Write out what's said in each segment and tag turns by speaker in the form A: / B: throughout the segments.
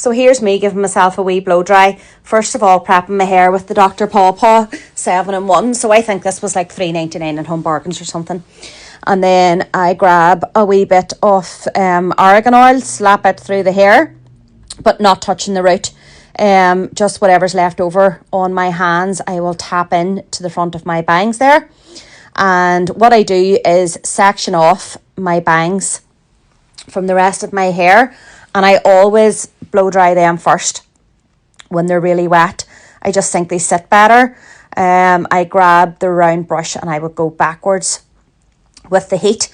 A: So here's me giving myself a wee blow dry. First of all, prepping my hair with the Dr. Paw Paw 7-in-1. So I think this was like $3.99 in Home Bargains or something. And then I grab a wee bit of argan oil, slap it through the hair, but not touching the root. Just whatever's left over on my hands, I will tap in to the front of my bangs there. And what I do is section off my bangs from the rest of my hair, and I always blow dry them first when they're really wet. I just think they sit better. I grab the round brush and I would go backwards with the heat,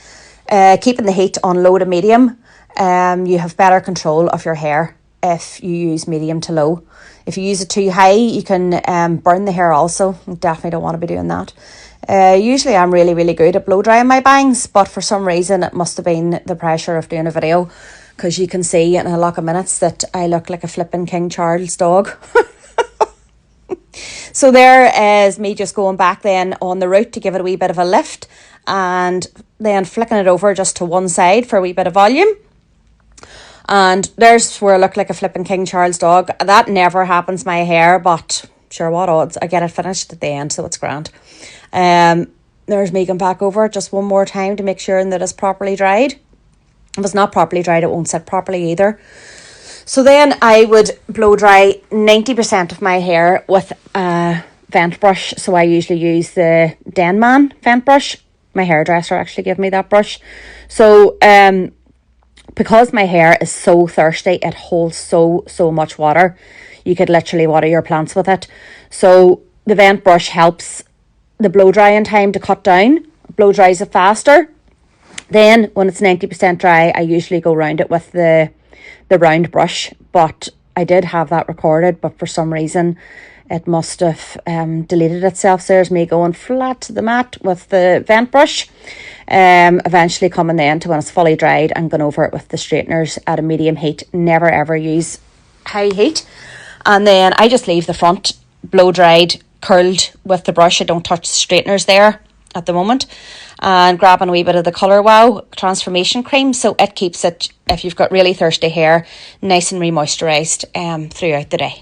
A: keeping the heat on low to medium. You have better control of your hair if you use medium to low. If you use it too high, you can burn the hair also. You definitely don't want to be doing that. Usually I'm really good at blow drying my bangs, but for some reason it must have been the pressure of doing a video, because you can see in a lot of minutes that I look like a flipping King Charles dog. So there is me just going back then on the root to give it a wee bit of a lift, and then flicking it over just to one side for a wee bit of volume. And there's where I look like a flipping King Charles dog. That never happens my hair, but sure, what odds? I get it finished at the end, so it's grand. There's me going back over just one more time to make sure that it's properly dried. If it's not properly dried, it won't sit properly either. So then I would blow dry 90% of my hair with a vent brush. So I usually use the Denman vent brush. My hairdresser actually gave me that brush. So because my hair is so thirsty, it holds so much water. You could literally water your plants with it. So the vent brush helps the blow drying time to cut down. Blow dries it faster. Then when it's 90% dry, I usually go round it with the round brush. But I did have that recorded, but for some reason it must have deleted itself. So there's me going flat to the mat with the vent brush. Eventually coming then to when it's fully dried and going over it with the straighteners at a medium heat. Never ever use high heat. And then I just leave the front blow dried, curled with the brush. I don't touch the straighteners there at the moment. And grabbing a wee bit of the Colour Wow Transformation Cream, so it keeps it, if you've got really thirsty hair, nice and re-moisturised throughout the day.